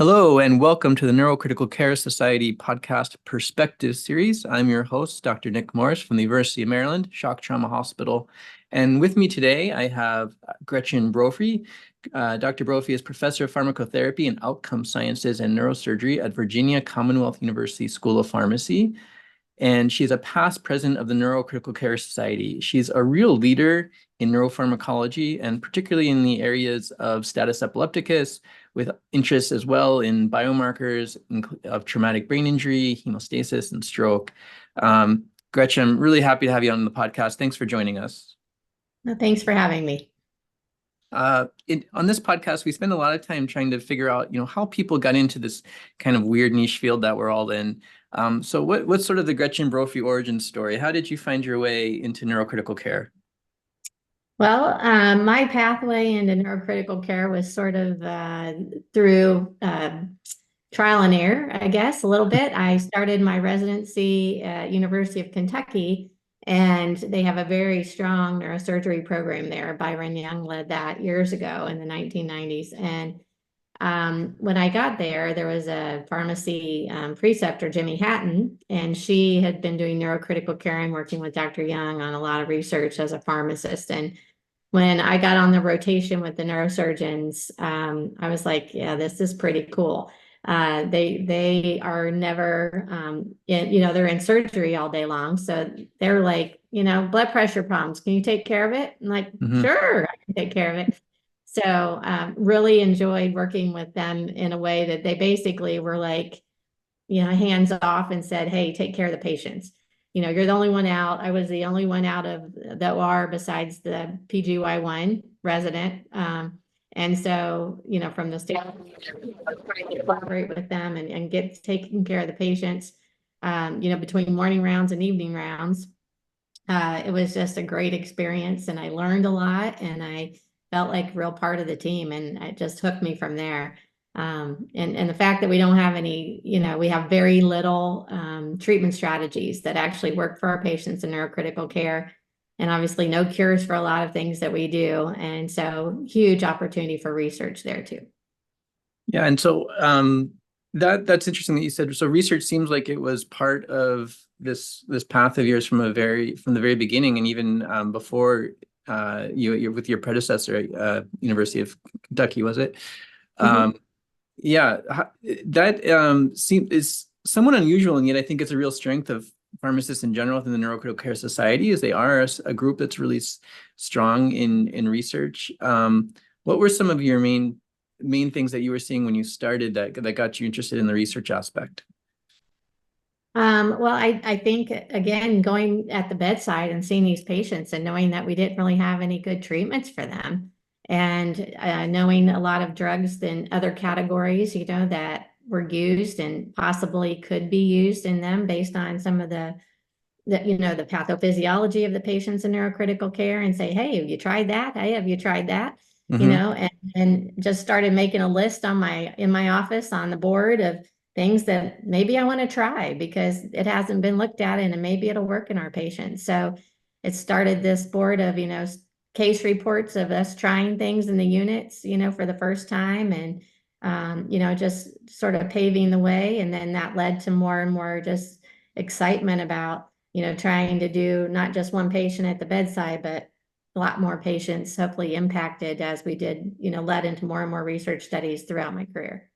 Hello, and welcome to the Neurocritical Care Society podcast Perspective series. I'm your host, Dr. Nick Morris from the University of Maryland Shock Trauma Hospital. And with me today, I have Gretchen Brophy. Dr. Brophy is professor of pharmacotherapy and outcome sciences and neurosurgery at Virginia Commonwealth University School of Pharmacy. And she's a past president of the Neurocritical Care Society. She's a real leader in neuropharmacology, and particularly in the areas of status epilepticus, with interest as well in biomarkers of traumatic brain injury, hemostasis, and stroke. Gretchen, I'm really happy to have you on the podcast. Thanks for joining us. Well, thanks for having me. On this podcast, we spend a lot of time trying to figure out, how people got into this kind of weird niche field that we're all in. So what's sort of the Gretchen Brophy origin story? How did you find your way into neurocritical care? Well, my pathway into neurocritical care was sort of through trial and error, I guess, a little bit. I started my residency at University of Kentucky, and they have a very strong neurosurgery program there. Byron Young led that years ago in the 1990s. And when I got there, there was a pharmacy preceptor, Jimmy Hatton, and she had been doing neurocritical care and working with Dr. Young on a lot of research as a pharmacist. And when I got on the rotation with the neurosurgeons, I was like, yeah, this is pretty cool. They are never, they're in surgery all day long. So they're like, blood pressure problems. Can you take care of it? I'm like, sure, I can take care of it. So really enjoyed working with them in a way that they basically were like, hands off and said, hey, take care of the patients. You're the only one out. I was the only one out of the OR besides the PGY1 resident. And so, from the standpoint of trying to collaborate with them and get taking care of the patients, between morning rounds and evening rounds, it was just a great experience, and I learned a lot, and I felt like a real part of the team, and it just hooked me from there. And the fact that we don't have any, we have very little treatment strategies that actually work for our patients in neurocritical care, and obviously no cures for a lot of things that we do. And so huge opportunity for research there too. Yeah, and so that's interesting that you said. So research seems like it was part of this path of yours from the very beginning, and even before you with your predecessor at University of Kentucky, was it? Yeah, that is somewhat unusual, and yet I think it's a real strength of pharmacists in general within the Neurocritical Care Society, is they are a group that's really strong in research. What were some of your main things that you were seeing when you started that got you interested in the research aspect? Well, I think, again, going at the bedside and seeing these patients and knowing that we didn't really have any good treatments for them, and knowing a lot of drugs in other categories, that were used and possibly could be used in them based on some of the pathophysiology of the patients in neurocritical care, and say, hey, have you tried that? Hey, have you tried that? And just started making a list in my office on the board of things that maybe I want to try because it hasn't been looked at, and maybe it'll work in our patients. So it started this board of, case reports of us trying things in the units, for the first time, and, just sort of paving the way. And then that led to more and more just excitement about, trying to do not just one patient at the bedside, but a lot more patients hopefully impacted as we did, led into more and more research studies throughout my career.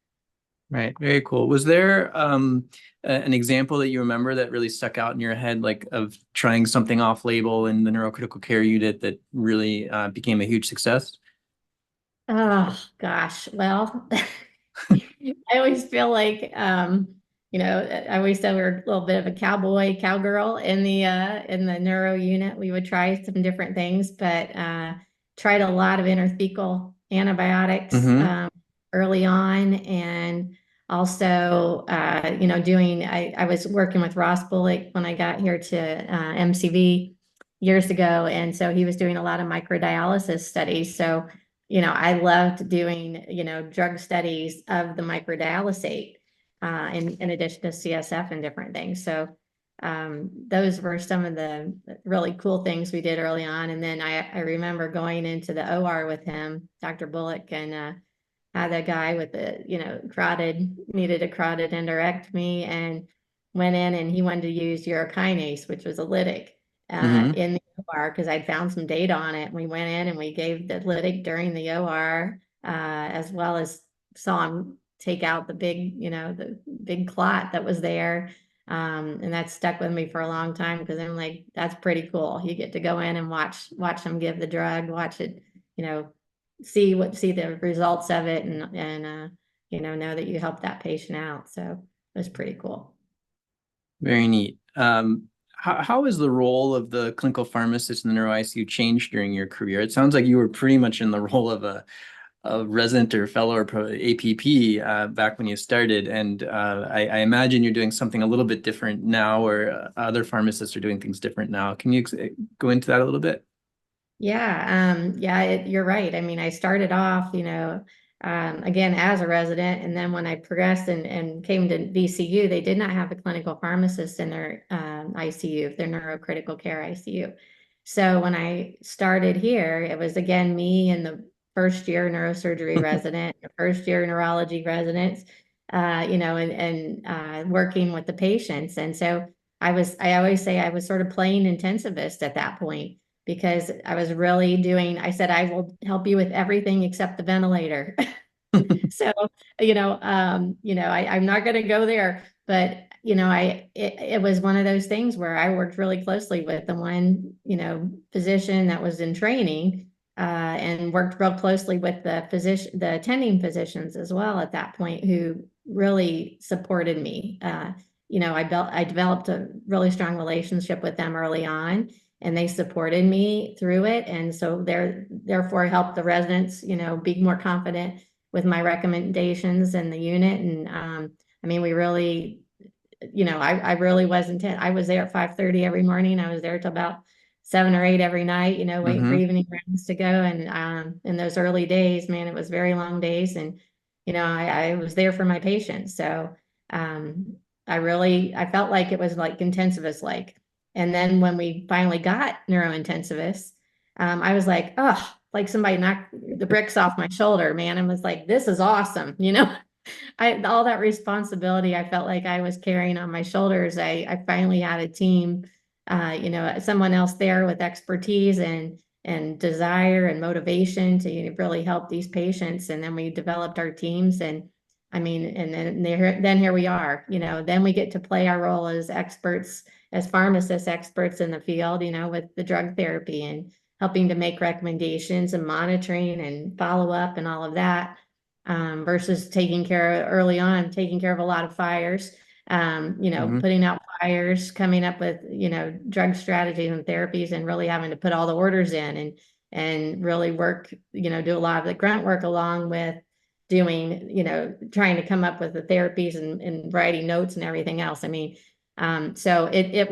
Right. Very cool. Was there an example that you remember that really stuck out in your head, like of trying something off label in the neurocritical care unit that really became a huge success? Oh, gosh. Well, I always feel like, I always said we were a little bit of a cowgirl in the neuro unit. We would try some different things, but tried a lot of intrathecal antibiotics early on, and also, I was working with Ross Bullock when I got here to MCV years ago, and so he was doing a lot of microdialysis studies. So I loved doing, drug studies of the microdialysate in addition to CSF and different things. So those were some of the really cool things we did early on. And then I remember going into the OR with him, Dr. Bullock, and had a guy with a, needed a carotid enderectomy, and went in and he wanted to use urokinase, which was a lytic, Hmm. in the OR because I'd found some data on it. And we went in and we gave the lytic during the OR, as well as saw him take out the big clot that was there. And that stuck with me for a long time because I'm like, that's pretty cool. You get to go in and watch them give the drug, watch it, you know, see the results of it, and know that you helped that patient out. So it was pretty cool. Very neat. How has the role of the clinical pharmacist in the neuro ICU changed during your career? It sounds like you were pretty much in the role of a resident or fellow or APP back when you started, and I imagine you're doing something a little bit different now, or other pharmacists are doing things different now. Can you go into that a little bit? You're right. I mean, I started off, again, as a resident, and then when I progressed and came to VCU, they did not have a clinical pharmacist in their ICU, their neurocritical care ICU. So when I started here, it was again me and the first year neurosurgery resident, the first year neurology residents, and working with the patients. And so I always say I was sort of playing intensivist at that point because I was really I said, I will help you with everything except the ventilator. So, I'm not going to go there, but it was one of those things where I worked really closely with the one, physician that was in training, and worked real closely with the attending physicians as well at that point, who really supported me. I developed a really strong relationship with them early on, and they supported me through it. And so therefore helped the residents, be more confident with my recommendations in the unit. And I mean, we really, I really was intent. I was there at 5:30 every morning. I was there till about 7 or 8 every night, waiting for Hmm. evening rounds to go. And in those early days, man, it was very long days. And, I was there for my patients. So um, I felt like it was like intensivist like. And then when we finally got neurointensivists, I was like, oh, like somebody knocked the bricks off my shoulder, man. And was like, this is awesome. All that responsibility I felt like I was carrying on my shoulders. I finally had a team, someone else there with expertise and desire and motivation to really help these patients. And then we developed our teams, and I mean, and then here we are. Then we get to play our role as experts, as pharmacist experts in the field, with the drug therapy and helping to make recommendations and monitoring and follow up and all of that, versus taking care of a lot of fires, Hmm. putting out fires, coming up with, drug strategies and therapies, and really having to put all the orders in and really work, do a lot of the grunt work along with doing, trying to come up with the therapies and writing notes and everything else. I mean, so it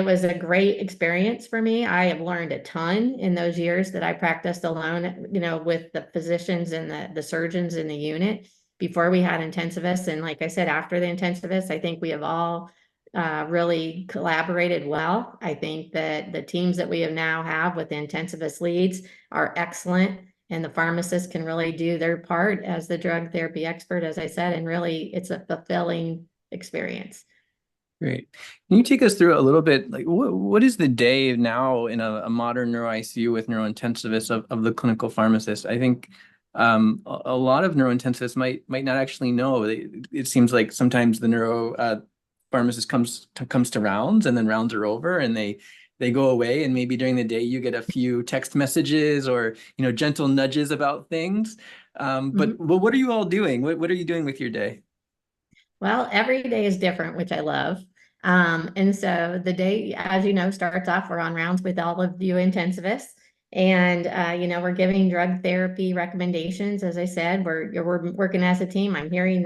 was a great experience for me. I have learned a ton in those years that I practiced alone, with the physicians and the surgeons in the unit before we had intensivists. And like I said, after the intensivists, I think we have all really collaborated well. I think that the teams that we have with the intensivist leads are excellent. And the pharmacists can really do their part as the drug therapy expert, as I said, and really it's a fulfilling experience. Great. Can you take us through a little bit, like what is the day now in a modern neuro ICU with neurointensivists of the clinical pharmacist? I think a lot of neurointensivists might not actually know. It seems like sometimes the neuro pharmacist comes to rounds, and then rounds are over, and they go away, and maybe during the day you get a few text messages or gentle nudges about things. But Mhm. what are you all doing? What are you doing with your day? Well, every day is different, which I love. And so the day, as you know, starts off, we're on rounds with all of you intensivists. And, we're giving drug therapy recommendations. As I said, we're working as a team. I'm hearing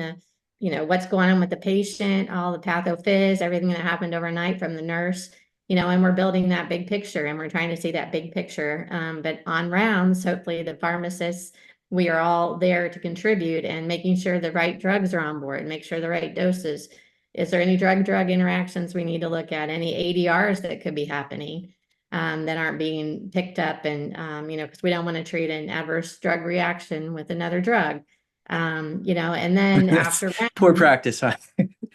what's going on with the patient, all the pathophys, everything that happened overnight from the nurse, and we're building that big picture, and we're trying to see that big picture. But on rounds, hopefully the pharmacists, we are all there to contribute and making sure the right drugs are on board and make sure the right doses. Is there any drug-drug interactions we need to look at? Any ADRs that could be happening, that aren't being picked up? And, because we don't want to treat an adverse drug reaction with another drug. And then That's after poor rounds, practice, huh?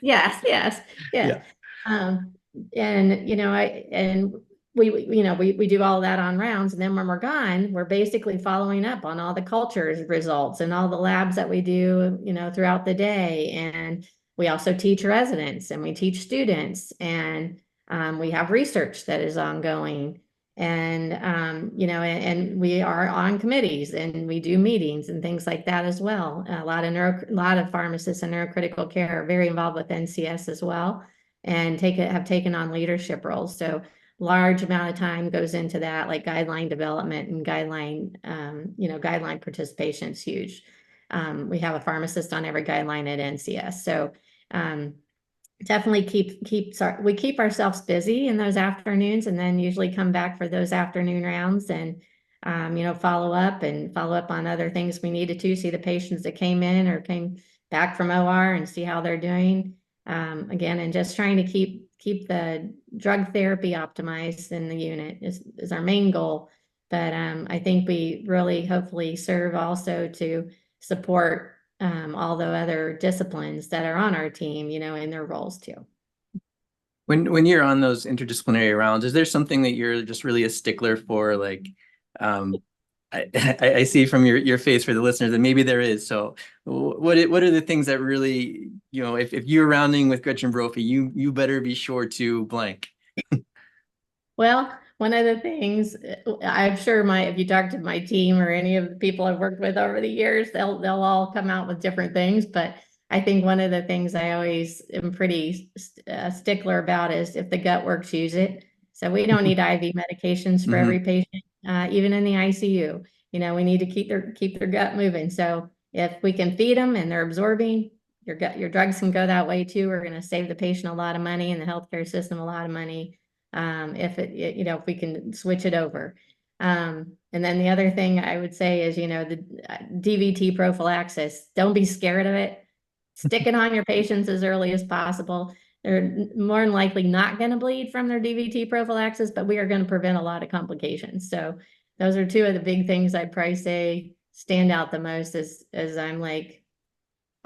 yes, yes, yeah. Yeah. Um, and we do all that on rounds, and then when we're gone, we're basically following up on all the cultures results and all the labs that we do, throughout the day. And we also teach residents and we teach students, and we have research that is ongoing. And we are on committees and we do meetings and things like that as well. A lot of pharmacists in neurocritical care are very involved with NCS as well, and have taken on leadership roles. So large amount of time goes into that, like guideline development and guideline participation is huge. We have a pharmacist on every guideline at NCS. So um, definitely we keep ourselves busy in those afternoons, and then usually come back for those afternoon rounds and follow up on other things we needed to see the patients that came in or came back from OR and see how they're doing. Again, and just trying to keep the drug therapy optimized in the unit is our main goal. But I think we really hopefully serve also to support all the other disciplines that are on our team, in their roles too. When you're on those interdisciplinary rounds, is there something that you're just really a stickler for? Like, um, I see from your face for the listeners that maybe there is. So what are the things that really, if you're rounding with Gretchen Brophy, you better be sure to blank. Well, one of the things I'm sure if you talk to my team or any of the people I've worked with over the years, they'll all come out with different things. But I think one of the things I always am pretty stickler about is if the gut works, use it. So we don't need IV medications for Hmm. every patient, even in the ICU. We need to keep their gut moving. So if we can feed them and they're absorbing, your drugs can go that way too. We're going to save the patient a lot of money and the healthcare system a lot of money, if we can switch it over. And then the other thing I would say is, the DVT prophylaxis, don't be scared of it. Stick it on your patients as early as possible. They're more than likely not going to bleed from their DVT prophylaxis, but we are going to prevent a lot of complications. So those are two of the big things I'd probably say stand out the most as I'm like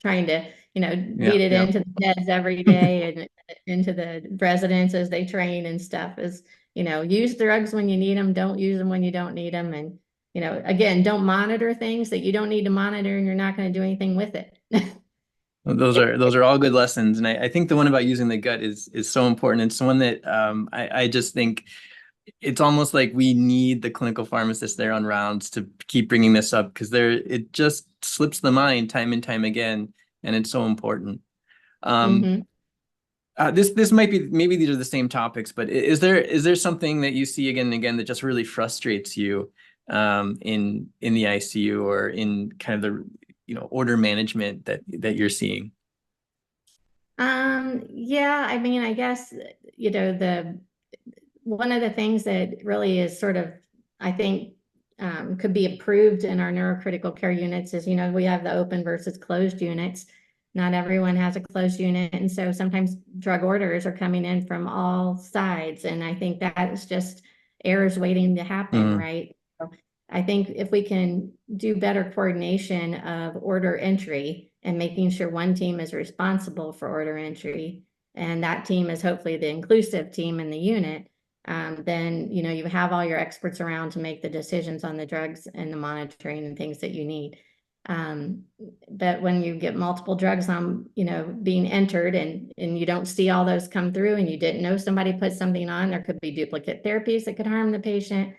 trying to, Yeah, beat it yeah. into the heads every day and into the residents as they train and stuff is, use drugs when you need them, don't use them when you don't need them. And, again, don't monitor things that you don't need to monitor and you're not going to do anything with it. Well, those are all good lessons, and I think the one about using the gut is so important. It's one that I just think it's almost like we need the clinical pharmacist there on rounds to keep bringing this up because it just slips the mind time and time again, and it's so important. Um, Hmm. this might be, maybe these are the same topics, but is there something that you see again and again that just really frustrates you in the ICU or in kind of the order management that you're seeing? Yeah, I mean, I guess, the one of the things that really is sort of, I think, could be improved in our neurocritical care units is, we have the open versus closed units. Not everyone has a closed unit. And so sometimes drug orders are coming in from all sides. And I think that is just errors waiting to happen, Mm-hmm. right? So I think if we can do better coordination of order entry and making sure one team is responsible for order entry, and that team is hopefully the inclusive team in the unit, then you have all your experts around to make the decisions on the drugs and the monitoring and things that you need. Um, but when you get multiple drugs on, being entered and you don't see all those come through and you didn't know somebody put something on, there could be duplicate therapies that could harm the patient.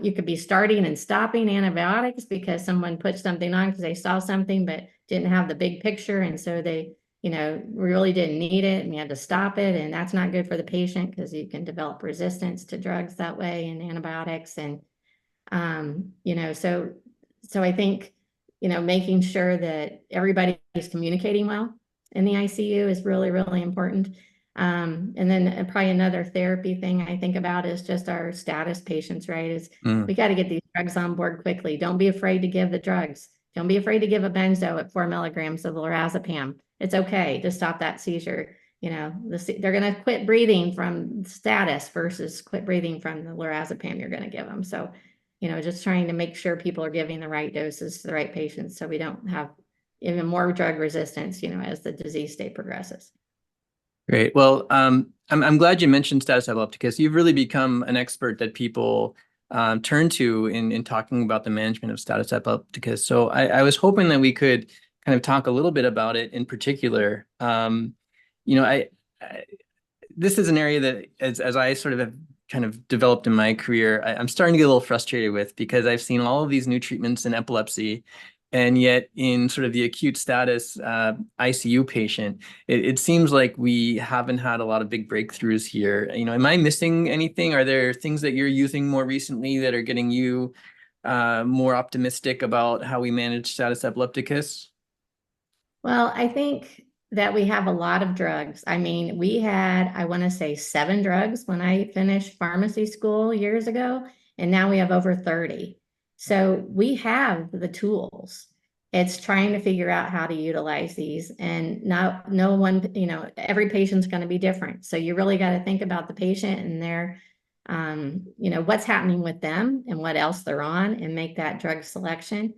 You could be starting and stopping antibiotics because someone put something on because they saw something but didn't have the big picture. And so they really didn't need it and we had to stop it. And that's not good for the patient because you can develop resistance to drugs that way and antibiotics. And, so I think, making sure that everybody is communicating well in the ICU is really, really important. And then probably another therapy thing I think about is just our status patients, right? Is Mm. we got to get these drugs on board quickly. Don't be afraid to give the drugs. Don't be afraid to give a benzo at 4 milligrams of lorazepam. It's okay to stop that seizure. They're going to quit breathing from status versus quit breathing from the lorazepam you're going to give them. So, just trying to make sure people are giving the right doses to the right patients so we don't have even more drug resistance, as the disease state progresses. Great. Well, I'm glad you mentioned status epilepticus. You've really become an expert that people turn to in talking about the management of status epilepticus. So I was hoping that we could kind of talk a little bit about it in particular. You know, I this is an area that as I sort of have kind of developed in my career, I'm starting to get a little frustrated with, because I've seen all of these new treatments in epilepsy, and yet in sort of the acute status ICU patient, it seems like we haven't had a lot of big breakthroughs here. Am I missing anything? Are there things that you're using more recently that are getting you more optimistic about how we manage status epilepticus? Well, I think that we have a lot of drugs. I mean, we had, I want to say 7 drugs when I finished pharmacy school years ago, and now we have over 30. So we have the tools. It's trying to figure out how to utilize these, and not no one, every patient's going to be different. So you really got to think about the patient and their, what's happening with them and what else they're on, and make that drug selection.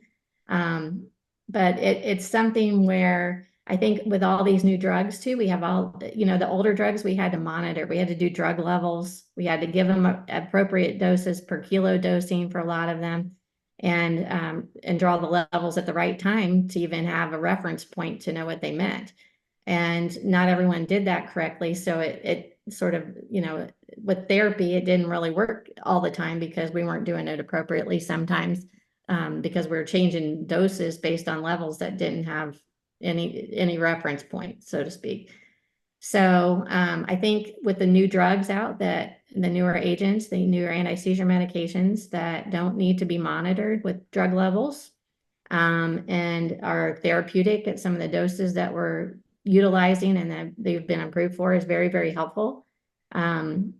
But it's something where I think with all these new drugs too, we have all, the older drugs we had to monitor. We had to do drug levels. We had to give them appropriate doses per kilo dosing for a lot of them, and draw the levels at the right time to even have a reference point to know what they meant. And not everyone did that correctly. So it sort of, with therapy, it didn't really work all the time because we weren't doing it appropriately sometimes, because we were changing doses based on levels that didn't have any reference point, so to speak. So I think with the new drugs out, that the newer agents, the newer anti-seizure medications that don't need to be monitored with drug levels, and are therapeutic at some of the doses that we're utilizing and that they've been approved for, is very, very helpful. And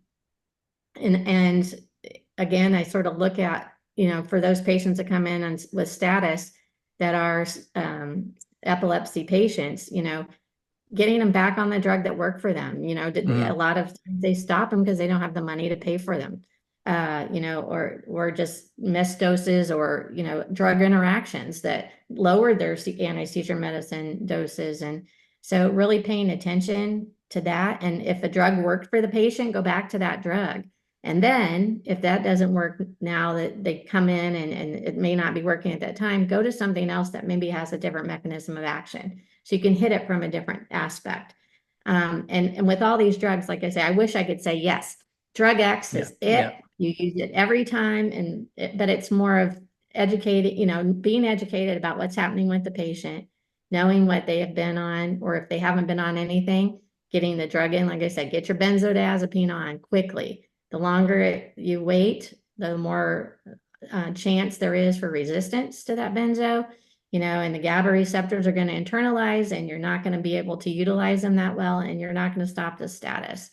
again, I sort of look at, for those patients that come in with status that are epilepsy patients, getting them back on the drug that worked for them. A lot of times they stop them because they don't have the money to pay for them, or just missed doses, or, drug interactions that lowered their anti-seizure medicine doses. And so really paying attention to that. And if a drug worked for the patient, go back to that drug. And then if that doesn't work, now that they come in and it may not be working at that time, go to something else that maybe has a different mechanism of action. So you can hit it from a different aspect. And with all these drugs, like I say, I wish I could say, yes, drug X is it. Yeah. You use it every time. But it's more of educated, being educated about what's happening with the patient, knowing what they have been on, or if they haven't been on anything, getting the drug in. Like I said, get your benzodiazepine on quickly. The longer you wait, the more chance there is for resistance to that benzo, and the GABA receptors are going to internalize, and you're not going to be able to utilize them that well, and you're not going to stop the status.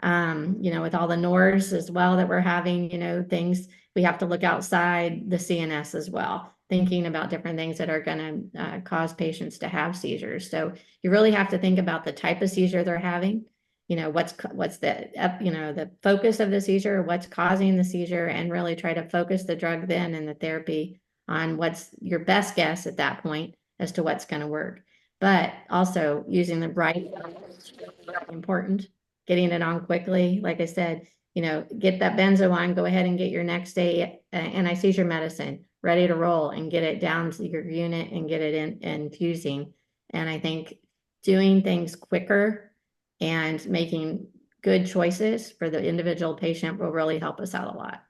With all the NORS as well that we're having, things, we have to look outside the CNS as well, thinking about different things that are going to cause patients to have seizures. So you really have to think about the type of seizure they're having, what's the focus of the seizure, what's causing the seizure, and really try to focus the drug then and the therapy on what's your best guess at that point as to what's going to work. But also using the right, important, getting it on quickly. Like I said, get that benzo on, go ahead and get your next day anti-seizure medicine ready to roll, and get it down to your unit and get it in infusing. And I think doing things quicker and making good choices for the individual patient will really help us out a lot.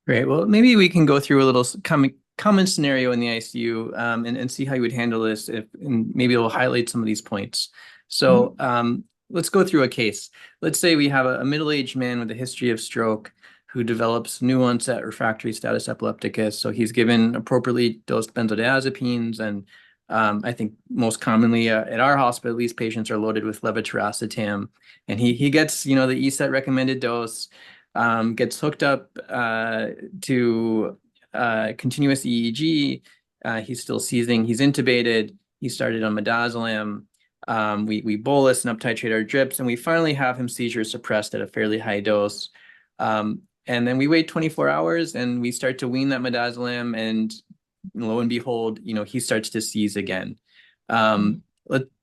Great. Well, maybe we can go through a little common scenario in the ICU, and see how you would handle this, and maybe it'll highlight some of these points. So let's go through a case. Let's say we have a middle-aged man with a history of stroke who develops new onset refractory status epilepticus. So he's given appropriately dosed benzodiazepines, and I think most commonly at our hospital, these patients are loaded with levetiracetam, and he gets, the ESET recommended dose, gets hooked up to continuous EEG. He's still seizing. He's intubated. He started on midazolam. We bolus and up-titrate our drips, and we finally have him seizure suppressed at a fairly high dose. And then we wait 24 hours, and we start to wean that midazolam, and lo and behold, he starts to seize again. Um,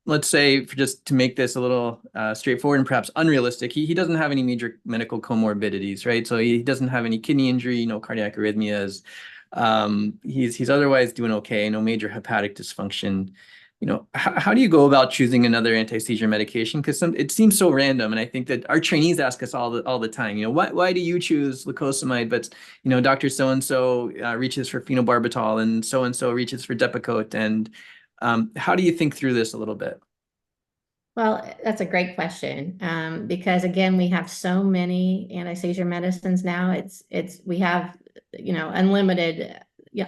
let's say, for just to make this a little straightforward and perhaps unrealistic, he doesn't have any major medical comorbidities, right? So he doesn't have any kidney injury, no cardiac arrhythmias. He's otherwise doing okay, no major hepatic dysfunction. How do you go about choosing another anti-seizure medication? Because it seems so random, and I think that our trainees ask us all the time, why do you choose lacosamide, but Dr. So and so reaches for phenobarbital, and so reaches for Depakote, and how do you think through this a little bit? Well, that's a great question, because again, we have so many anti-seizure medicines now. We have unlimited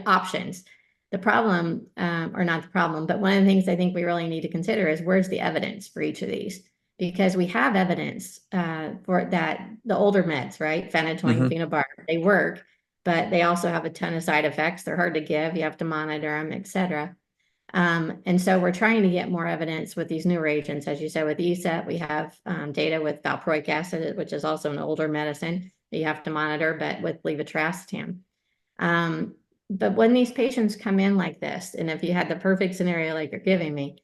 options. The problem, or not the problem, but one of the things I think we really need to consider is where's the evidence for each of these? Because we have evidence for that the older meds, right? Phenytoin, phenobarb, they work, but they also have a ton of side effects. They're hard to give. You have to monitor them, et cetera. And so we're trying to get more evidence with these newer agents. As you said, with ESET, we have data with valproic acid, which is also an older medicine that you have to monitor, but with levetiracetam. But when these patients come in like this, and if you had the perfect scenario like you're giving me,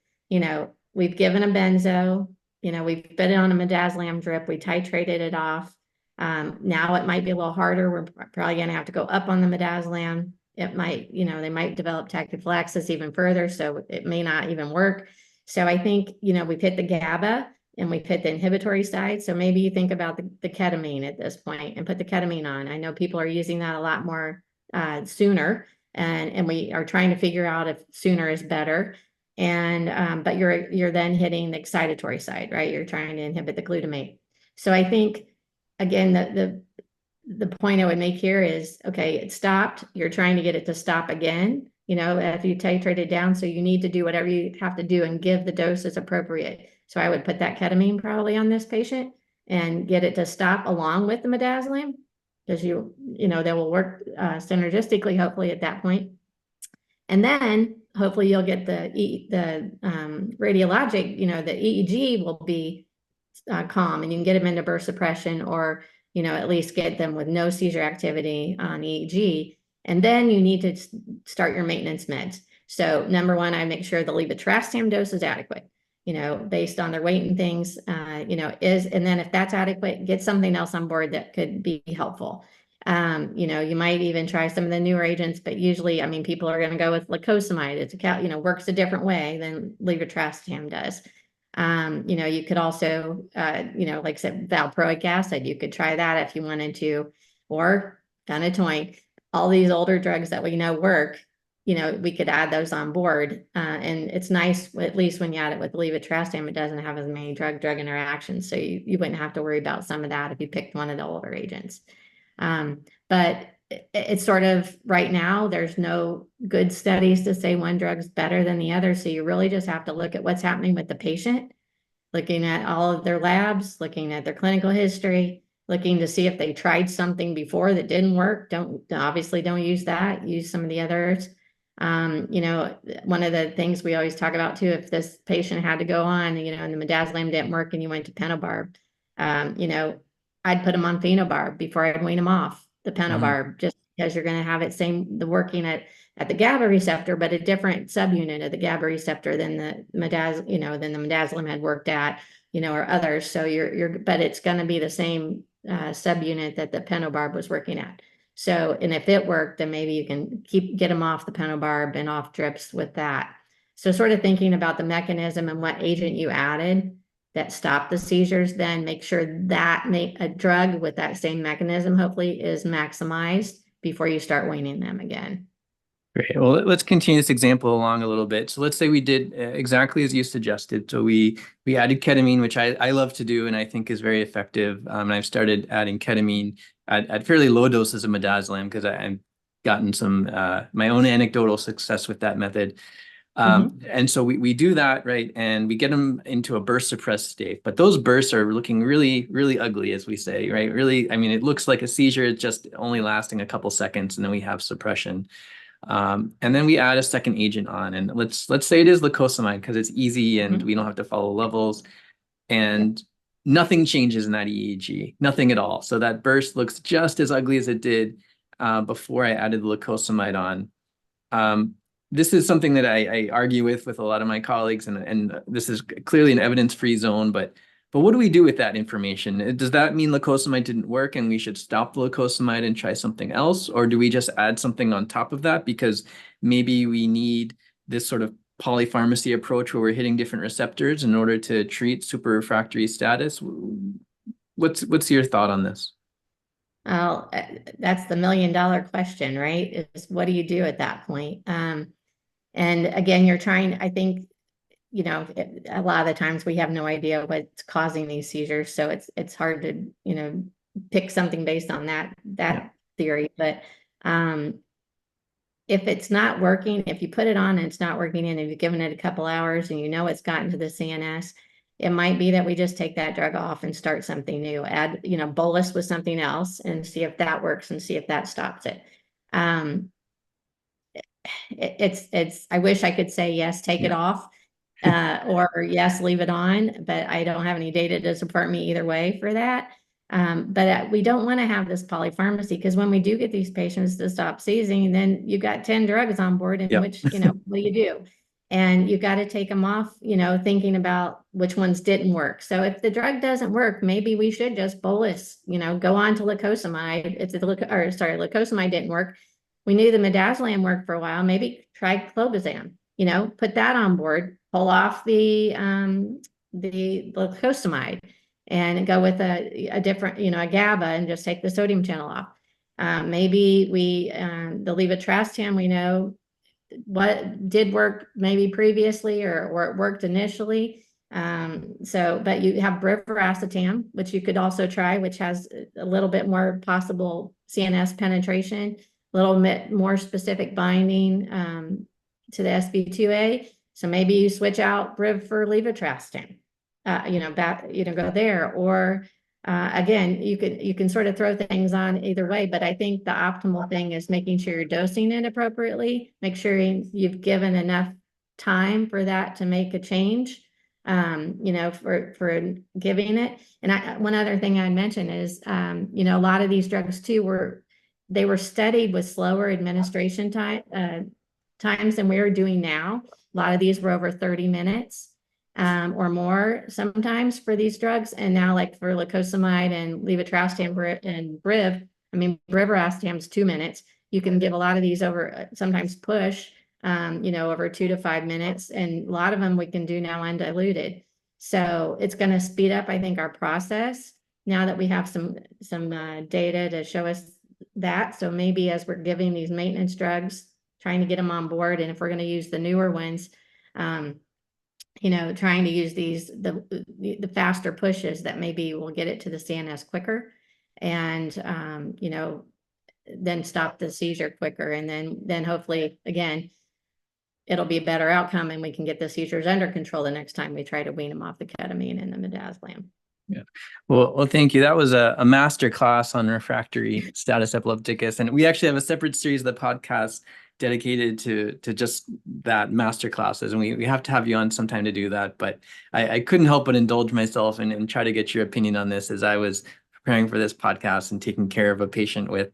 we've given a benzo, we've put it on a midazolam drip, we titrated it off. Now it might be a little harder. We're probably going to have to go up on the midazolam. It might, they might develop tachyphylaxis even further, so it may not even work. So I think, we've hit the GABA and we've hit the inhibitory side. So maybe you think about the ketamine at this point and put the ketamine on. I know people are using that a lot more sooner, and we are trying to figure out if sooner is better. And but you're then hitting the excitatory side, right? You're trying to inhibit the glutamate. So I think again the point I would make here is, okay, it stopped. You're trying to get it to stop again, if you titrate it down. So you need to do whatever you have to do and give the dose as appropriate. So I would put that ketamine probably on this patient and get it to stop along with the midazolam, because they will work synergistically, hopefully at that point. And then hopefully you'll get the radiologic, the EEG will be calm, and you can get them into burst suppression, or at least get them with no seizure activity on EEG. And then you need to start your maintenance meds. So number one, I make sure the levetiracetam dose is adequate, based on their weight and things, and then if that's adequate, get something else on board that could be helpful. You might even try some of the newer agents, but usually, people are going to go with lacosamide. It's works a different way than levetiracetam does. You could also, like I said, valproic acid, you could try that if you wanted to, or phenytoin. All these older drugs that we know work, we could add those on board. And it's nice, at least when you add it with levetiracetam, it doesn't have as many drug interactions. So you wouldn't have to worry about some of that if you picked one of the older agents. But it's sort of right now, there's no good studies to say one drug's better than the other. So you really just have to look at what's happening with the patient, looking at all of their labs, looking at their clinical history, looking to see if they tried something before that didn't work. Obviously don't use that, use some of the others. One of the things we always talk about too, if this patient had to go on, and the midazolam didn't work and you went to penobarb, I'd put them on phenobarb before I'd wean them off the penobarb, just because you're going to have the working at the GABA receptor, but a different subunit of the GABA receptor than the midazolam had worked at, or others. So but it's going to be the same subunit that the penobarb was working at. So, and if it worked, then maybe you can get them off the penobarb and off drips with that. So sort of thinking about the mechanism and what agent you added that stopped the seizures, then make sure that a drug with that same mechanism hopefully is maximized before you start weaning them again. Great. Well, let's continue this example along a little bit. So let's say we did exactly as you suggested. So we added ketamine, which I love to do and I think is very effective. And I've started adding ketamine at fairly low doses of midazolam because I've gotten some my own anecdotal success with that method. And so we do that, right? And we get them into a burst suppressed state. But those bursts are looking really, really ugly, as we say, right? Really, it looks like a seizure. It's just only lasting a couple seconds, and then we have suppression. And then we add a second agent on, and let's say it is lacosamide because it's easy and we don't have to follow levels, and nothing changes in that EEG, nothing at all. So that burst looks just as ugly as it did before I added the lacosamide on. this is something that I argue with a lot of my colleagues, and this is clearly an evidence-free zone, but what do we do with that information? Does that mean lacosamide didn't work and we should stop the lacosamide and try something else? Or do we just add something on top of that because maybe we need this sort of polypharmacy approach where we're hitting different receptors in order to treat super refractory status? What's your thought on this? Well, that's the $1 million question, right? Is what do you do at that point? And again, you're trying, I think, a lot of the times we have no idea what's causing these seizures. So it's hard to, pick something based on that theory. But if it's not working, if you put it on and it's not working and you've given it a couple hours and it's gotten to the CNS, it might be that we just take that drug off and start something new, add, bolus with something else and see if that works and see if that stops it. I wish I could say, yes, take it off, or yes, leave it on, but I don't have any data to support me either way for that. But we don't want to have this polypharmacy because when we do get these patients to stop seizing, then you've got 10 drugs on board in which, what do you do? And you got to take them off, thinking about which ones didn't work. So if the drug doesn't work, maybe we should just bolus, go on to lacosamide. Lacosamide didn't work. We knew the midazolam worked for a while. Maybe try clobazam, put that on board, pull off the lacosamide and go with a different, a GABA and just take the sodium channel off. Maybe the levetiracetam, we know what did work maybe previously or it worked initially. But you have brivaracetam, which you could also try, which has a little bit more possible CNS penetration, a little bit more specific binding to the SV2A. So maybe you switch out briv for levetiracetam, go there. Or again, you can sort of throw things on either way, but I think the optimal thing is making sure you're dosing it appropriately. Make sure you've given enough time for that to make a change, for giving it. And one other thing I'd mention is, a lot of these drugs too were studied with slower administration times than we're doing now. A lot of these were over 30 minutes. Or more sometimes for these drugs. And now like for lacosamide and levetiracetam and brivaracetam is 2 minutes. You can give a lot of these over, sometimes push, over 2 to 5 minutes. And a lot of them we can do now undiluted. So it's going to speed up, I think, our process now that we have some data to show us that. So maybe as we're giving these maintenance drugs, trying to get them on board. And if we're going to use the newer ones, trying to use the faster pushes that maybe will get it to the CNS quicker and, then stop the seizure quicker. And then hopefully, again, it'll be a better outcome and we can get the seizures under control the next time we try to wean them off the ketamine and the midazolam. Yeah. Well, thank you. That was a master class on refractory status epilepticus. And we actually have a separate series of the podcast dedicated to just that master classes. And we have to have you on sometime to do that. But I couldn't help but indulge myself and try to get your opinion on this as I was preparing for this podcast and taking care of a patient with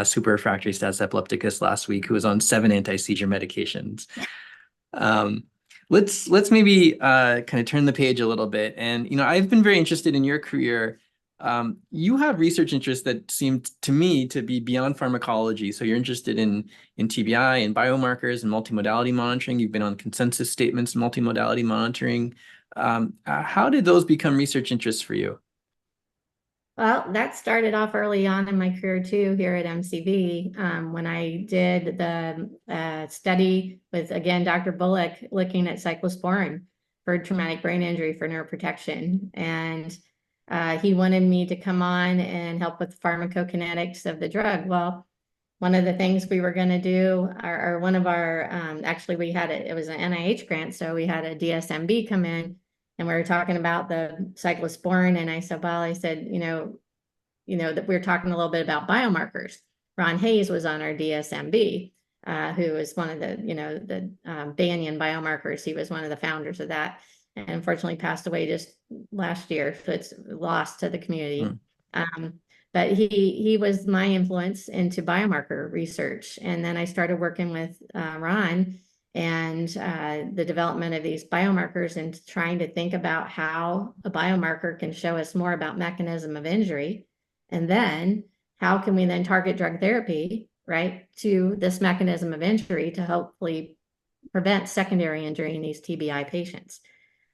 super refractory status epilepticus last week who was on 7 anti-seizure medications. Let's maybe kind of turn the page a little bit. And, I've been very interested in your career. You have research interests that seem to me to be beyond pharmacology. So you're interested in TBI and biomarkers and multimodality monitoring. You've been on consensus statements, multimodality monitoring. How did those become research interests for you? Well, that started off early on in my career too, here at MCV, when I did the study with, again, Dr. Bullock looking at cyclosporin for traumatic brain injury for neuroprotection. And he wanted me to come on and help with pharmacokinetics of the drug. Well, one of the things we were going to do, or one of our, actually it was an NIH grant, so we had a DSMB come in and we were talking about the cyclosporin. And I said, that we were talking a little bit about biomarkers. Ron Hayes was on our DSMB, who was one of the Banyan biomarkers. He was one of the founders of that, and unfortunately passed away just last year. So it's lost to the community. but he was my influence into biomarker research. And then I started working with Ron and the development of these biomarkers and trying to think about how a biomarker can show us more about mechanism of injury. And then how can we then target drug therapy, right, to this mechanism of injury to hopefully prevent secondary injury in these TBI patients.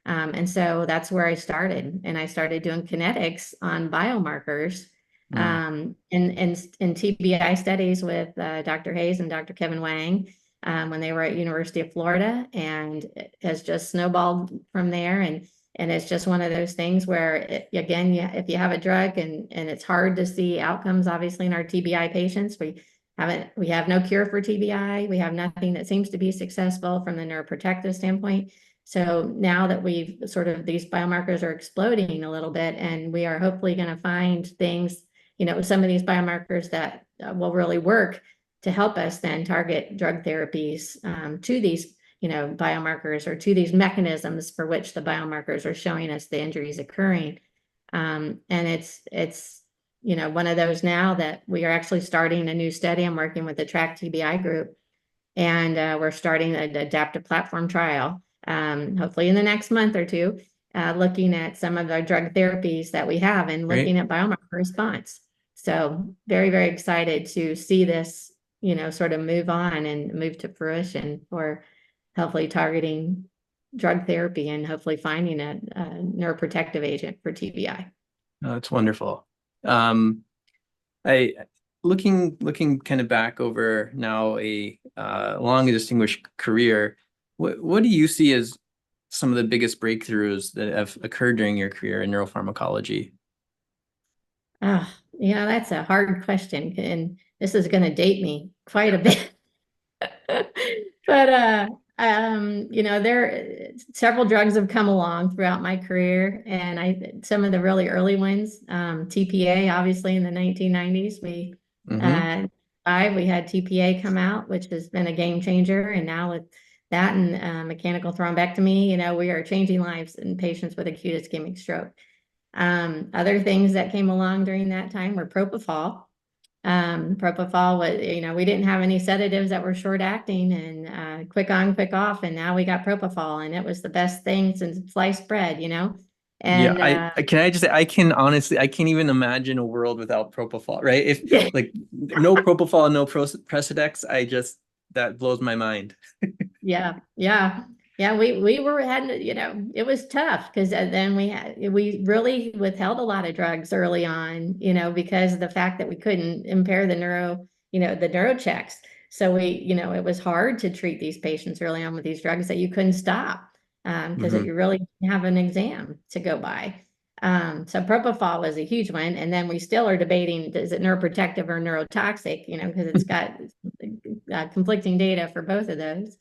And so that's where I started. And I started doing kinetics on biomarkers in TBI studies with Dr. Hayes and Dr. Kevin Wang when they were at University of Florida, and it has just snowballed from there. And it's just one of those things where, again, if you have a drug and it's hard to see outcomes, obviously, in our TBI patients, we have no cure for TBI. We have nothing that seems to be successful from the neuroprotective standpoint. So now that we've these biomarkers are exploding a little bit, and we are hopefully going to find things, some of these biomarkers that will really work to help us then target drug therapies to these, biomarkers, or to these mechanisms for which the biomarkers are showing us the injuries occurring. And it's one of those now that we are actually starting a new study. I'm working with the Track TBI group, and we're starting an adaptive platform trial, hopefully in the next month or two, looking at some of the drug therapies that we have and looking at biomarker response. So very, very excited to see this, sort of move on and move to fruition for hopefully targeting drug therapy and hopefully finding a neuroprotective agent for TBI. Oh, that's wonderful. I looking kind of back over now a long and distinguished career, what do you see as some of the biggest breakthroughs that have occurred during your career in neuropharmacology? That's a hard question, and this is going to date me quite a bit. But several drugs have come along throughout my career, and some of the really early ones, TPA, obviously in the 1990s, we had TPA come out, which has been a game changer. And now with that and mechanical thrombectomy, we are changing lives in patients with acute ischemic stroke. Other things that came along during that time were propofol. Propofol was, we didn't have any sedatives that were short acting and quick on, quick off. And now we got propofol, and it was the best thing since sliced bread, And can I just say, I can't even imagine a world without propofol, right? If like no propofol, no Precedex, that blows my mind. Yeah. We had, it was tough because then we really withheld a lot of drugs early on, because of the fact that we couldn't impair the neuro checks. So it was hard to treat these patients early on with these drugs that you couldn't stop because you really didn't have an exam to go by. So propofol was a huge one. And then we still are debating, is it neuroprotective or neurotoxic, because it's got conflicting data for both of those.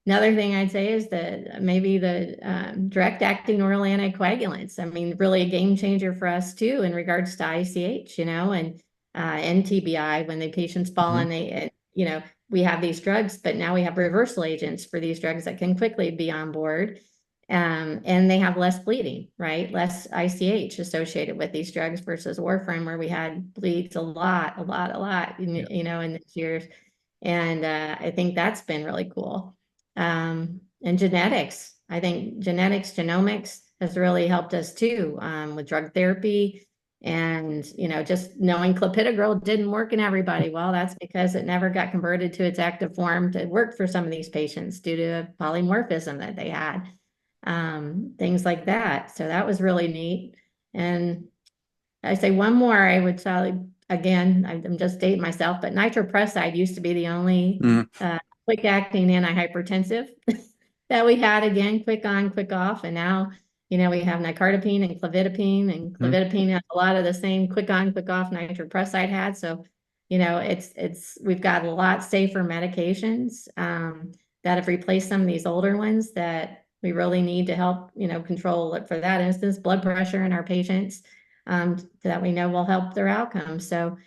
Another thing I'd say is that maybe the direct acting oral anticoagulants. I mean, really a game changer for us too in regards to ICH, and TBI when the patients fall and we have these drugs, but now we have reversal agents for these drugs that can quickly be on board. And they have less bleeding, right? Less ICH associated with these drugs versus warfarin, where we had bleeds a lot, in these years. And I think that's been really cool. And genetics, I think genomics has really helped us too, with drug therapy. And, just knowing clopidogrel didn't work in everybody. Well, that's because it never got converted to its active form to work for some of these patients due to polymorphism that they had, things like that. So that was really neat. And I say one more, I would say, again, I'm just dating myself, but nitroprusside used to be the only quick acting antihypertensive that we had, again, quick on, quick off. And now, we have nicardipine and clevidipine, and clevidipine has a lot of the same quick on, quick off nitroprusside had. So, we've got a lot safer medications that have replaced some of these older ones that we really need to help, control it. For that instance, blood pressure in our patients, that we know will help their outcomes. So,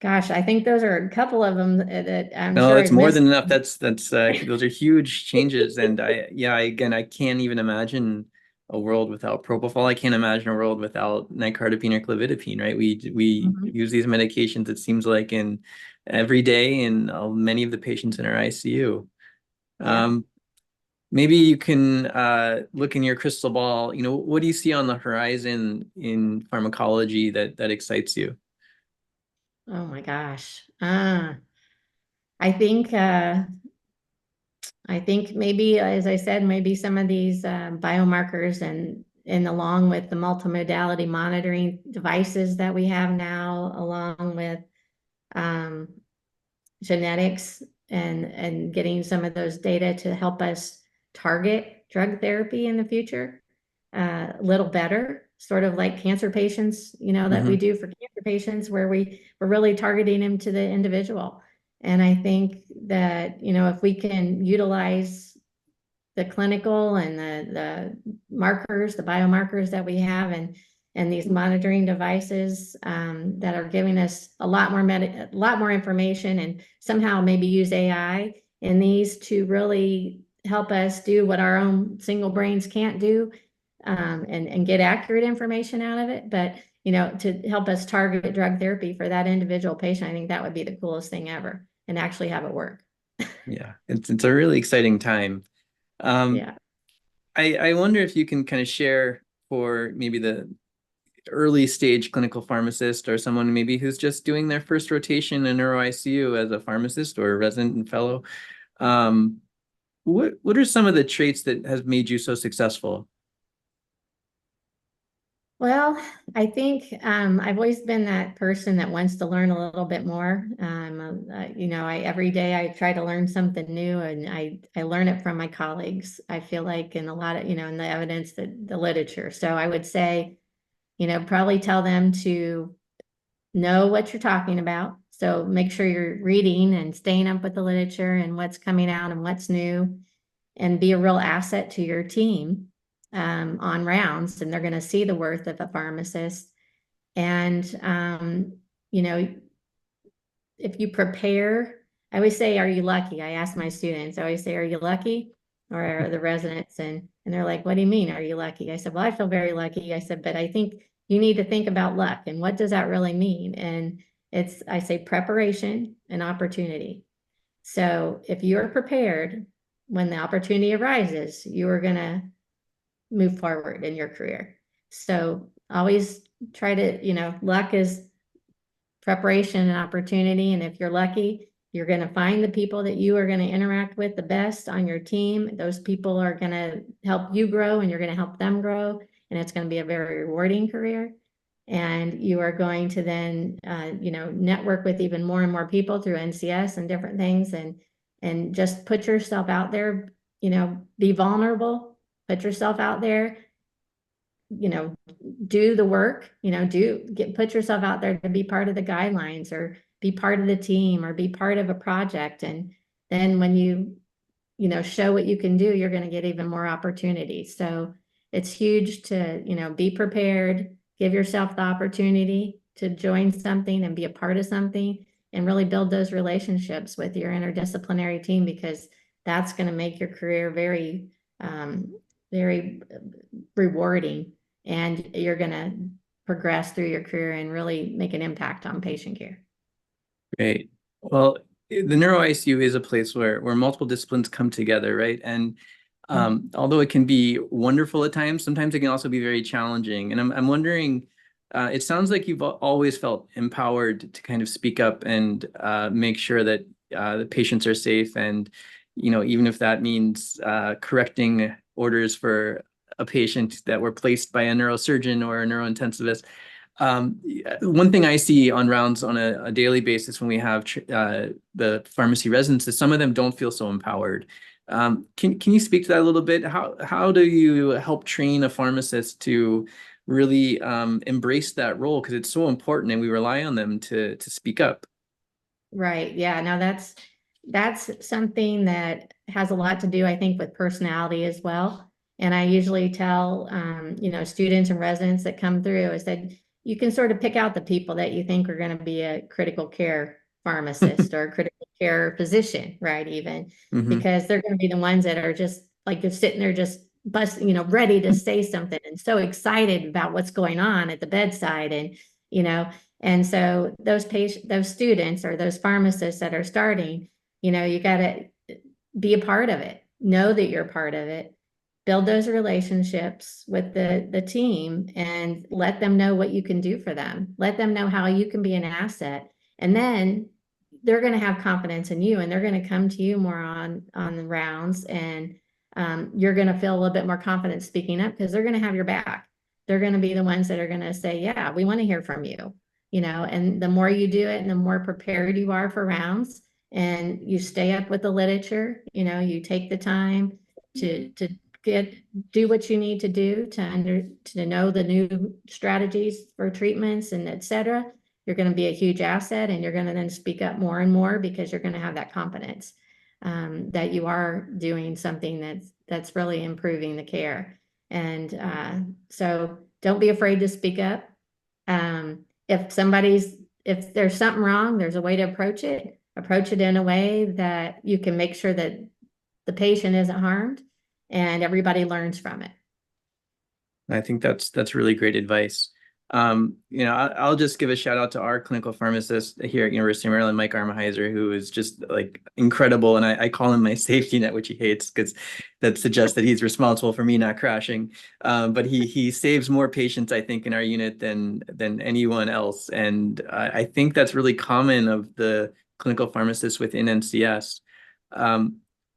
gosh, I think those are a couple of them that I'm sure it's more than enough. That's those are huge changes. And I can't even imagine a world without propofol. I can't imagine a world without nicardipine or clofidipine, right? We Mhm. use these medications, it seems like, in every day in many of the patients in our ICU. Yeah. Um, Maybe you can look in your crystal ball. What do you see on the horizon in pharmacology that excites you? Oh my gosh. I think uh, I think maybe, as I said, maybe some of these biomarkers and along with the multimodality monitoring devices that we have now, along with um, genetics and getting some of those data to help us target drug therapy in the future a little better, sort of like cancer patients, that we Hmm. do for cancer patients, where we're really targeting them to the individual. And I think that, if we can utilize the clinical and the markers, the biomarkers that we have, and these monitoring devices that are giving us a lot more information, and somehow maybe use AI in these to really help us do what our own single brains can't do, and get accurate information out of it. But to help us target drug therapy for that individual patient, I think that would be the coolest thing ever, and actually have it work. Yeah, it's a really exciting time. Um, Yeah. I wonder if you can kind of share for maybe the early stage clinical pharmacist or someone maybe who's just doing their first rotation in neuro ICU as a pharmacist or a resident and fellow. Um, what are some of the traits that has made you so successful? Well, I think I've always been that person that wants to learn a little bit more. I every day I try to learn something new, and I learn it from my colleagues. I feel like in a lot of in the evidence, that the literature. So I would say, probably tell them to know what you're talking about. So make sure you're reading and staying up with the literature and what's coming out and what's new, and be a real asset to your team on rounds. And they're going to see the worth of a pharmacist. And, you know, if you prepare, I always say, are you lucky? I ask my students, I always say, are you lucky? Or are the residents? And they're like, what do you mean? Are you lucky? I said, well, I feel very lucky. I said, but I think you need to think about luck and what does that really mean? And I say preparation and opportunity. So if you're prepared when the opportunity arises, you are going to move forward in your career. So always try to, luck is preparation and opportunity. And if you're lucky, you're going to find the people that you are going to interact with the best on your team. Those people are going to help you grow, and you're going to help them grow. And it's going to be a very rewarding career. And you are going to then, network with even more and more people through NCS and different things. And just put yourself out there, be vulnerable, put yourself out there, you know, do the work, put yourself out there to be part of the guidelines, or be part of the team, or be part of a project. And then when you show what you can do, you're going to get even more opportunities. So it's huge to, be prepared, give yourself the opportunity to join something and be a part of something, and really build those relationships with your interdisciplinary team, because that's going to make your career very rewarding, and you're going to progress through your career and really make an impact on patient care. Great. Well, the neuro ICU is a place where multiple disciplines come together, right? And although it can be wonderful at times, sometimes it can also be very challenging. And I'm wondering, it sounds like you've always felt empowered to kind of speak up and make sure that the patients are safe. And, even if that means correcting orders for a patient that were placed by a neurosurgeon or a neurointensivist. One thing I see on rounds on a daily basis when we have the pharmacy residents is some of them don't feel so empowered. Can you speak to that a little bit? How do you help train a pharmacist to really embrace that role? Because it's so important and we rely on them to speak up. Right. Yeah. No, that's something that has a lot to do, I think, with personality as well. And I usually tell students and residents that come through, is that you can sort of pick out the people that you think are going to be a critical care pharmacist or a critical care physician, right? Even Hmm. because they're going to be the ones that are just like, just sitting there, just ready to say something and so excited about what's going on at the bedside. And, you know, and so those students or those pharmacists that are starting, you got to be a part of it, know that you're part of it, build those relationships with the team and let them know what you can do for them. Let them know how you can be an asset. And then they're going to have confidence in you and they're going to come to you more on the rounds, and you're going to feel a little bit more confident speaking up because they're going to have your back. They're going to be the ones that are going to say, yeah, we want to hear from you, and the more you do it and the more prepared you are for rounds and you stay up with the literature, you take the time to do what you need to do to know the new strategies for treatments and et cetera. You're going to be a huge asset, and you're going to then speak up more and more because you're going to have that confidence that you are doing something that's really improving the care. And so don't be afraid to speak up. If there's something wrong, there's a way to approach it in a way that you can make sure that the patient isn't harmed and everybody learns from it. I think that's really great advice. I'll just give a shout out to our clinical pharmacist here at University of Maryland, Mike Armheiser, who is just like incredible. And I call him my safety net, which he hates because that suggests that he's responsible for me not crashing. But he saves more patients, I think, in our unit than anyone else. And I think that's really common of the clinical pharmacists within NCS.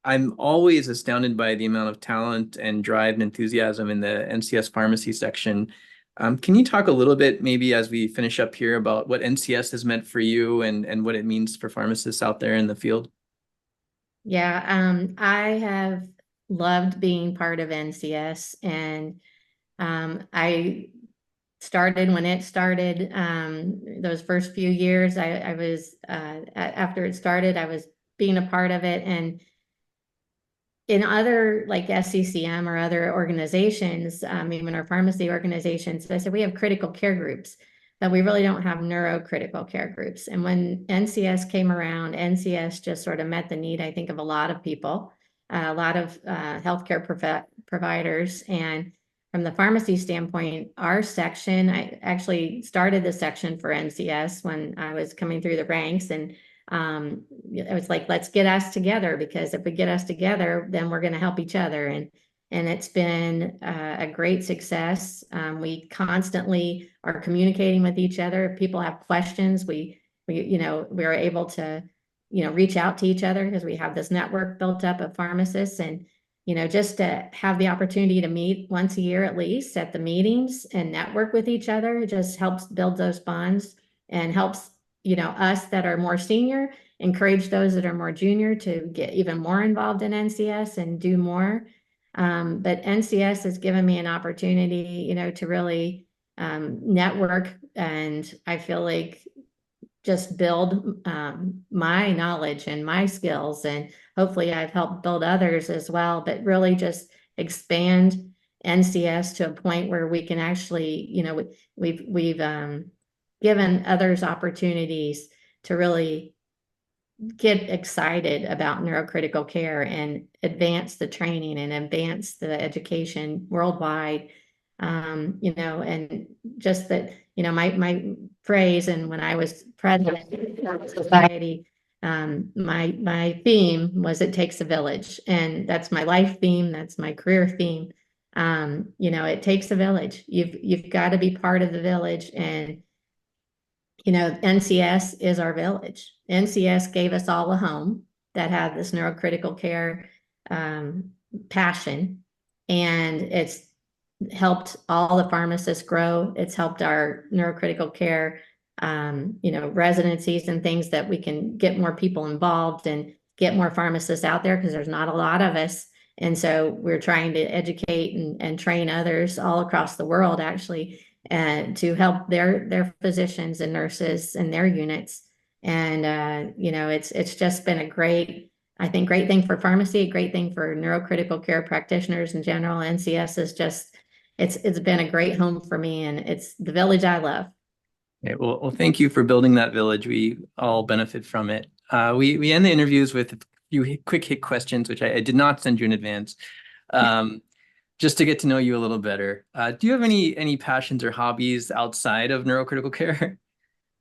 I'm always astounded by the amount of talent and drive and enthusiasm in the NCS pharmacy section. Can you talk a little bit, maybe as we finish up here, about what NCS has meant for you and what it means for pharmacists out there in the field? Yeah, I have loved being part of NCS, and I started when it started. Those first few years, I was after it started, I was being a part of it, and in other like SCCM or other organizations, even our pharmacy organizations, I said we have critical care groups, but we really don't have neurocritical care groups. And when NCS came around, NCS just sort of met the need, I think, of a lot of people, a lot of healthcare providers. And from the pharmacy standpoint, our section, I actually started the section for NCS when I was coming through the ranks, and it was like, let's get us together, because if we get us together, then we're going to help each other. And it's been a great success. We constantly are communicating with each other. If people have questions, we're able to, reach out to each other because we have this network built up of pharmacists. And, just to have the opportunity to meet once a year at least at the meetings and network with each other, it just helps build those bonds and helps us that are more senior encourage those that are more junior to get even more involved in NCS and do more. But NCS has given me an opportunity, to really network, and I feel like just build my knowledge and my skills, and hopefully I've helped build others as well, but really just expand NCS to a point where we can actually, we've given others opportunities to really get excited about neurocritical care and advance the training and advance the education worldwide. And just that, my phrase, and when I was president of the society, my theme was it takes a village, and that's my life theme. That's my career theme. It takes a village. You've got to be part of the village, and NCS is our village. NCS gave us all a home that had this neurocritical care passion, and it's helped all the pharmacists grow. It's helped our neurocritical care, residencies and things that we can get more people involved and get more pharmacists out there because there's not a lot of us. And so we're trying to educate and train others all across the world, actually, and to help their physicians and nurses and their units. And it's just been a great thing for pharmacy, a great thing for neurocritical care practitioners in general. NCS is just it's been a great home for me, and it's the village I love. Okay, well, thank you for building that village. We all benefit from it. We end the interviews with a few quick hit questions, which I did not send you in advance. just to get to know you a little better. Do you have any passions or hobbies outside of neurocritical care?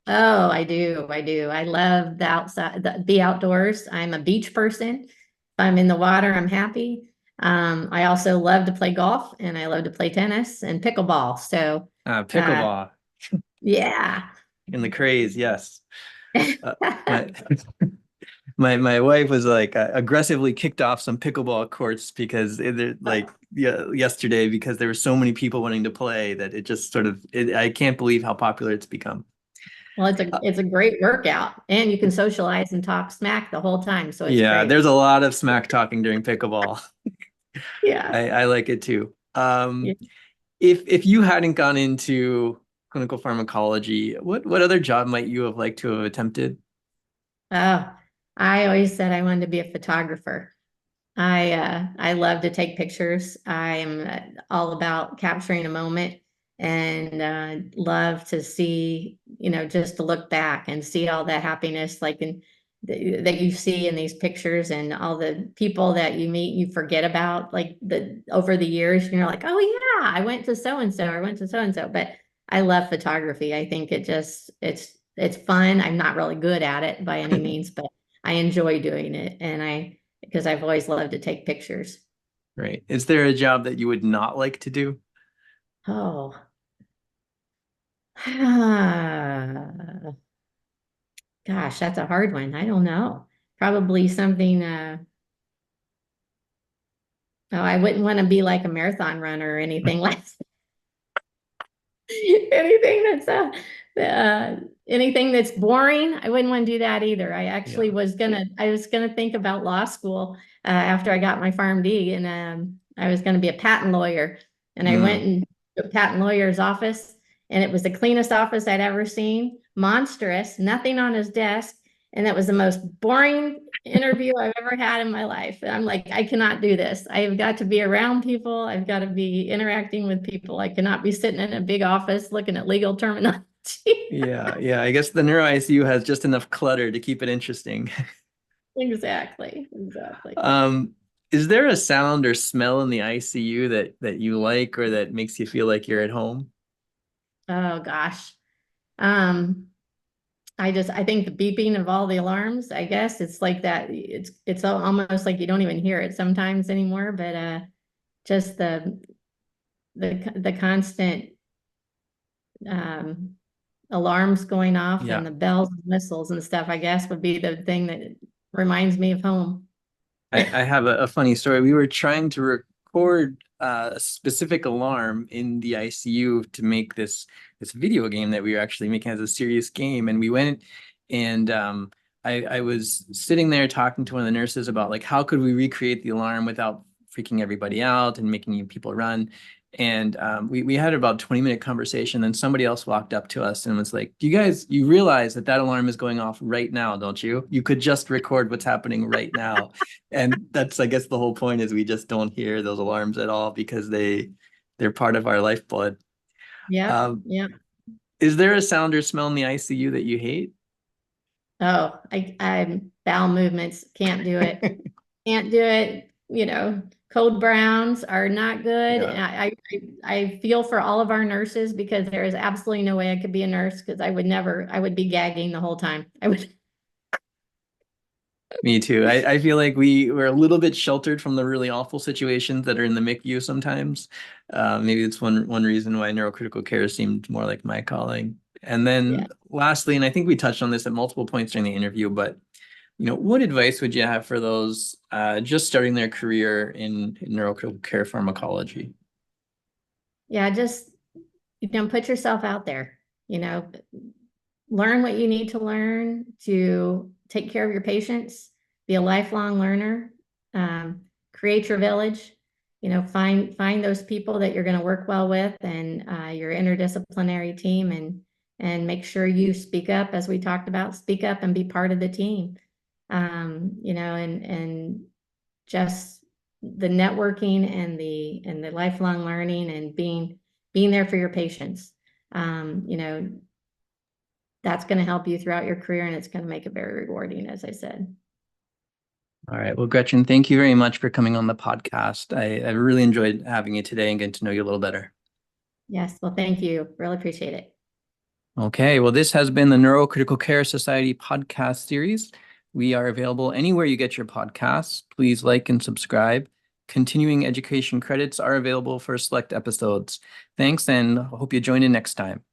Oh, I do. I do. I love the outside, the outdoors. I'm a beach person. If I'm in the water, I'm happy. I also love to play golf and I love to play tennis and pickleball. So, uh, Pickleball yeah. and the craze, yes. My my wife was like aggressively kicked off some pickleball courts because like yeah, yesterday because there were so many people wanting to play that it just sort of I can't believe how popular it's become. Well, Uh, it's a great workout and you can socialize and talk smack the whole time. So it's yeah, great. there's a lot of smack talking during pickleball. Yeah. I like it too. Yeah. If you hadn't gone into clinical pharmacology, what other job might you have liked to have attempted? Oh, I always said I wanted to be a photographer. I love to take pictures. I'm all about capturing a moment and love to see, just to look back and see all that happiness that you see in these pictures and all the people that you meet, you forget about like the over the years, and you're like, oh yeah, I went to so and so, I went to so and so. But I love photography. I think it's fun. I'm not really good at it by any means, but I enjoy doing it. Because I've always loved to take pictures. Right. Is there a job that you would not like to do? Oh, gosh, that's a hard one. I don't know. Probably something, oh, I wouldn't want to be like a marathon runner or anything like anything anything that's boring. I wouldn't want to do that either. Yeah. I was gonna think about law school after I got my PharmD, and I was gonna be a patent lawyer. And I went Mm, in the patent lawyer's office, and it was the cleanest office I'd ever seen. Monstrous, nothing on his desk, and that was the most boring interview I've ever had in my life. And I'm like, I cannot do this. I've got to be around people. I've got to be interacting with people. I cannot be sitting in a big office looking at legal terminology. yeah, yeah. I guess the neuro ICU has just enough clutter to keep it interesting. Exactly. Exactly. Um, is there a sound or smell in the ICU that you like or that makes you feel like you're at home? Oh gosh. Um, I think the beeping of all the alarms, I guess it's like that. It's almost like you don't even hear it sometimes anymore, but just the constant um alarms going off Yeah. and the bells and whistles and stuff, I guess would be the thing that reminds me of home. I have a funny story. We were trying to record a specific alarm in the ICU to make this video game that we were actually making as a serious game. And we went and I was sitting there talking to one of the nurses about like how could we recreate the alarm without freaking everybody out and making people run. And we had about 20-minute conversation. Then somebody else walked up to us and was like, "Do you realize that that alarm is going off right now, don't you? You could just record what's happening right now." And that's, I guess, the whole point is we just don't hear those alarms at all because they're part of our lifeblood. Yep. Um, Yep. is there a sound or smell in the ICU that you hate? Oh, I'm bowel movements, can't do it. Can't do it. Cold browns are not good. Yeah, And I feel for all of our nurses because there is absolutely no way I could be a nurse because I would be gagging the whole time. I would, me too. I feel like we're a little bit sheltered from the really awful situations that are in the MICU sometimes. Maybe it's one reason why neurocritical care seemed more like my calling. And yeah. then lastly, and I think we touched on this at multiple points during the interview, but what advice would you have for those just starting their career in neurocritical care pharmacology? Yeah, just, put yourself out there, learn what you need to learn to take care of your patients, be a lifelong learner, create your village, find those people that you're going to work well with and your interdisciplinary team and make sure you speak up, as we talked about, speak up and be part of the team. And just the networking and the lifelong learning and being there for your patients. That's going to help you throughout your career and it's going to make it very rewarding, as I said. All right. Well, Gretchen, thank you very much for coming on the podcast. I really enjoyed having you today and getting to know you a little better. Yes, well, thank you. Really appreciate it. Okay. Well, this has been the Neurocritical Care Society podcast series. We are available anywhere you get your podcasts. Please like and subscribe. Continuing education credits are available for select episodes. Thanks, and hope you join in next time.